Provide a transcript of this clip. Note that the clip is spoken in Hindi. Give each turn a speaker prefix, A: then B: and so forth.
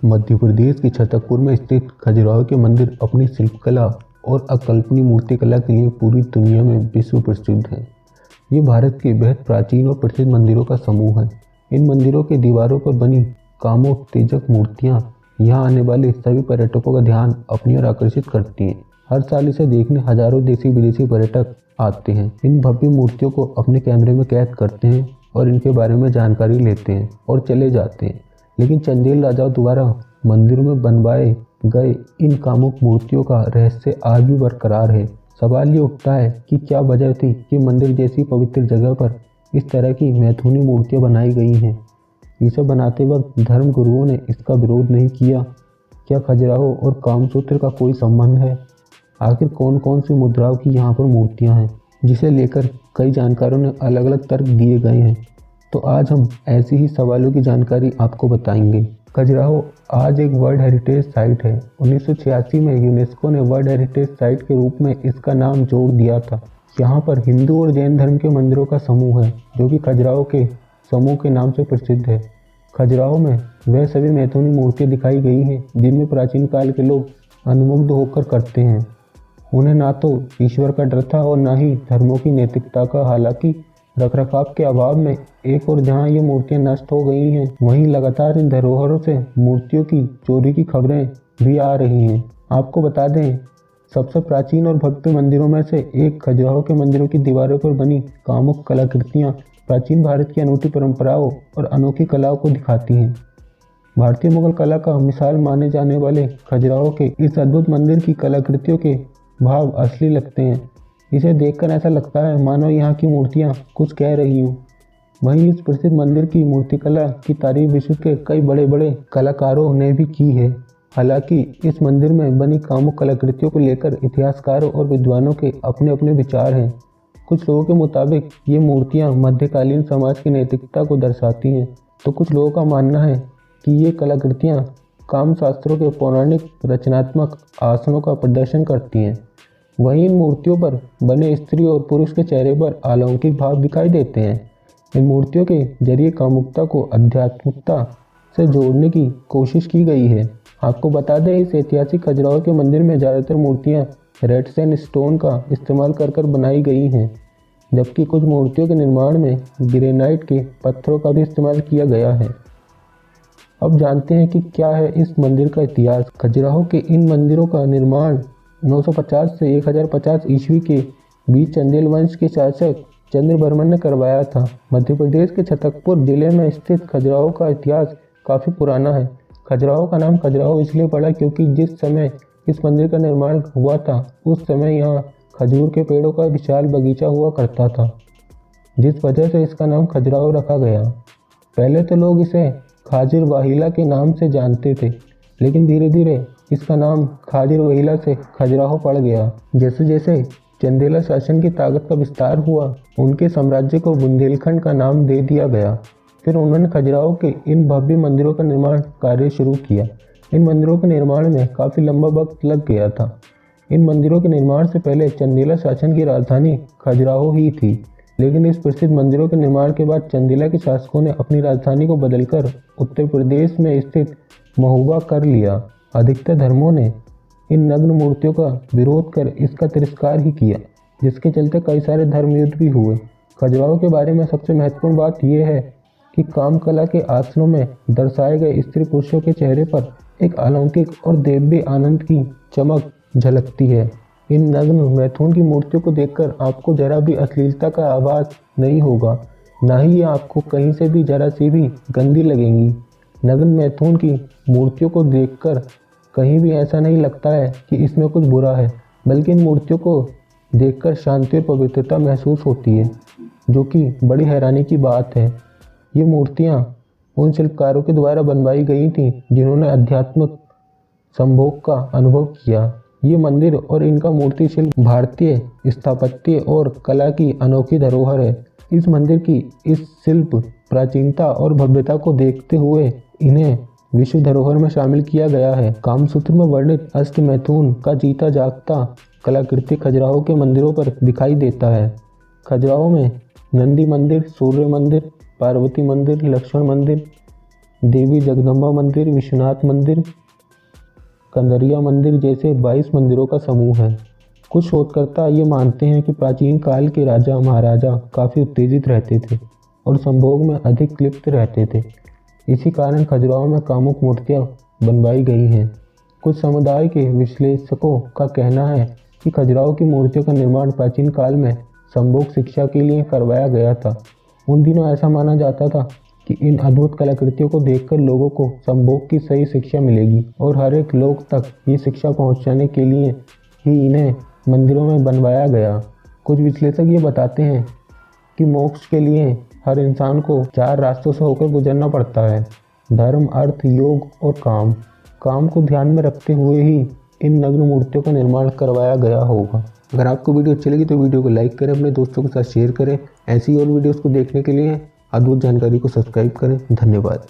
A: मध्य प्रदेश के छतरपुर में स्थित खजुराहो के मंदिर अपनी शिल्पकला और अकल्पनीय मूर्तिकला के लिए पूरी दुनिया में विश्व प्रसिद्ध हैं। ये भारत के बेहद प्राचीन और प्रसिद्ध मंदिरों का समूह है। इन मंदिरों के दीवारों पर बनी कामोत्तेजक मूर्तियाँ यहाँ आने वाले सभी पर्यटकों का ध्यान अपनी ओर आकर्षित करती हैं। हर साल इसे देखने हजारों देशी विदेशी पर्यटक आते हैं। इन भव्य मूर्तियों को अपने कैमरे में कैद करते हैं और इनके बारे में जानकारी लेते हैं और चले जाते हैं। लेकिन चंदेल राजाओं द्वारा मंदिरों में बनवाए गए इन कामुक मूर्तियों का रहस्य आज भी बरकरार है। सवाल ये उठता है कि क्या वजह थी कि मंदिर जैसी पवित्र जगह पर इस तरह की मैथुनी मूर्तियां बनाई गई हैं। इसे बनाते वक्त धर्म गुरुओं ने इसका विरोध नहीं किया। क्या खजुराहो और कामसूत्र का कोई संबंध है? आखिर कौन कौन सी मुद्राओं की यहाँ पर मूर्तियाँ हैं, जिसे लेकर कई जानकारों ने अलग अलग तर्क दिए गए हैं। तो आज हम ऐसी ही सवालों की जानकारी आपको बताएंगे। खजुराहो आज एक वर्ल्ड हेरिटेज साइट है। 1986 में यूनेस्को ने वर्ल्ड हेरिटेज साइट के रूप में इसका नाम जोड़ दिया था। यहाँ पर हिंदू और जैन धर्म के मंदिरों का समूह है, जो कि खजुराहो के समूह के नाम से प्रसिद्ध है। खजुराहो में वह सभी मैथुनी मूर्तियाँ दिखाई गई हैं जिनमें प्राचीन काल के लोग अनुमुग्ध होकर करते हैं। उन्हें ना तो ईश्वर का डर था और ना ही धर्मों की नैतिकता का। हालांकि रखरखाव के अभाव में एक और जहां ये मूर्तियां नष्ट हो गई हैं, वहीं लगातार इन धरोहरों से मूर्तियों की चोरी की खबरें भी आ रही हैं। आपको बता दें, सबसे प्राचीन और भव्य मंदिरों में से एक खजुराहो के मंदिरों की दीवारों पर बनी कामुक कलाकृतियाँ प्राचीन भारत की अनूठी परंपराओं और अनोखी कलाओं को दिखाती हैं। भारतीय मुगल कला का मिसाल माने जाने वाले खजुराहो के इस अद्भुत मंदिर की कलाकृतियों के भाव असली लगते हैं। इसे देखकर ऐसा लगता है मानो यहाँ की मूर्तियाँ कुछ कह रही हूँ। वहीं इस प्रसिद्ध मंदिर की मूर्तिकला की तारीफ विश्व के कई बड़े बड़े कलाकारों ने भी की है। हालांकि इस मंदिर में बनी कामुक कलाकृतियों को लेकर इतिहासकारों और विद्वानों के अपने अपने विचार हैं। कुछ लोगों के मुताबिक ये मूर्तियाँ मध्यकालीन समाज की नैतिकता को दर्शाती हैं, तो कुछ लोगों का मानना है कि ये कलाकृतियाँ कामशास्त्रों के पौराणिक रचनात्मक आसनों का प्रदर्शन करती हैं। वहीं इन मूर्तियों पर बने स्त्री और पुरुष के चेहरे पर अलौकिक भाव दिखाई देते हैं। इन मूर्तियों के जरिए कामुकता को आध्यात्मिकता से जोड़ने की कोशिश की गई है। आपको बता दें, इस ऐतिहासिक खजुराहो के मंदिर में ज़्यादातर मूर्तियाँ रेड सैंडस्टोन का इस्तेमाल कर बनाई गई हैं, जबकि कुछ मूर्तियों के निर्माण में ग्रेनाइट के पत्थरों का भी इस्तेमाल किया गया है। अब जानते हैं कि क्या है इस मंदिर का इतिहास। खजुराहो के इन मंदिरों का निर्माण 950 से 1050 ईस्वी के बीच चंदेल वंश के शासक चंद्रवर्मन ने करवाया था। मध्य प्रदेश के छतरपुर जिले में स्थित खजुराहो का इतिहास काफ़ी पुराना है। खजुराहो का नाम खजुराहो इसलिए पड़ा क्योंकि जिस समय इस मंदिर का निर्माण हुआ था, उस समय यहाँ खजूर के पेड़ों का विशाल बगीचा हुआ करता था, जिस वजह से इसका नाम खजुराहो रखा गया। पहले तो लोग इसे खाजिर वाहिला के नाम से जानते थे, लेकिन धीरे धीरे इसका नाम खाजिर वाहिला से खजुराहो पड़ गया। जैसे जैसे चंदेला शासन की ताकत का विस्तार हुआ, उनके साम्राज्य को बुंदेलखंड का नाम दे दिया गया। फिर उन्होंने खजुराहो के इन भव्य मंदिरों का निर्माण कार्य शुरू किया। इन मंदिरों के निर्माण में काफ़ी लंबा वक्त लग गया था। इन मंदिरों के निर्माण से पहले चंदेला शासन की राजधानी खजुराहो ही थी, लेकिन इस प्रसिद्ध मंदिरों के निर्माण के बाद चंदेला के शासकों ने अपनी राजधानी को बदलकर उत्तर प्रदेश में स्थित महुआ कर लिया। अधिकतर धर्मों ने इन नग्न मूर्तियों का विरोध कर इसका तिरस्कार ही किया, जिसके चलते कई सारे धर्म युद्ध भी हुए। खजुराहो के बारे में सबसे महत्वपूर्ण बात यह है कि कामकला के आसनों में दर्शाए गए स्त्री पुरुषों के चेहरे पर एक अलौकिक और दिव्य आनंद की चमक झलकती है। इन नग्न मैथुन की मूर्तियों को देखकर आपको जरा भी अश्लीलता का आभास नहीं होगा, ना ही ये आपको कहीं से भी जरा सी भी गंदी लगेंगी। नग्न मैथुन की मूर्तियों को देखकर कहीं भी ऐसा नहीं लगता है कि इसमें कुछ बुरा है, बल्कि इन मूर्तियों को देखकर शांति और पवित्रता महसूस होती है, जो कि बड़ी हैरानी की बात है। ये मूर्तियाँ उन शिल्पकारों के द्वारा बनवाई गई थीं जिन्होंने आध्यात्मिक संभोग का अनुभव किया। ये मंदिर और इनका मूर्ति शिल्प भारतीय स्थापत्य और कला की अनोखी धरोहर है। इस मंदिर की इस शिल्प प्राचीनता और भव्यता को देखते हुए इन्हें विश्व धरोहर में शामिल किया गया है। कामसूत्र में वर्णित अष्टमैथुन का जीता जागता कलाकृति खजुराहो के मंदिरों पर दिखाई देता है। खजुराहो में नंदी मंदिर, सूर्य मंदिर, पार्वती मंदिर, लक्ष्मण मंदिर, देवी जगदम्बा मंदिर, विश्वनाथ मंदिर, कंदरिया मंदिर जैसे 22 मंदिरों का समूह है। कुछ शोधकर्ता ये मानते हैं कि प्राचीन काल के राजा महाराजा काफ़ी उत्तेजित रहते थे और संभोग में अधिक लिप्त रहते थे। इसी कारण खजुराहो में कामुक मूर्तियाँ बनवाई गई हैं। कुछ समुदाय के विश्लेषकों का कहना है कि खजुराहो की मूर्तियों का निर्माण प्राचीन काल में संभोग शिक्षा के लिए करवाया गया था। उन दिनों ऐसा माना जाता था कि इन अद्भुत कलाकृतियों को देखकर लोगों को संभोग की सही शिक्षा मिलेगी और हर एक लोग तक ये शिक्षा पहुंचाने के लिए ही इन्हें मंदिरों में बनवाया गया। कुछ विश्लेषक ये बताते हैं कि मोक्ष के लिए हर इंसान को 4 रास्तों से होकर गुजरना पड़ता है: धर्म, अर्थ, योग और काम। काम को ध्यान में रखते हुए ही इन नग्न मूर्तियों का निर्माण करवाया गया होगा। अगर आपको वीडियो अच्छी लगी तो वीडियो को लाइक करें, अपने दोस्तों के साथ शेयर करें। ऐसी और वीडियोस को देखने के लिए अद्भुत जानकारी को सब्सक्राइब करें। धन्यवाद।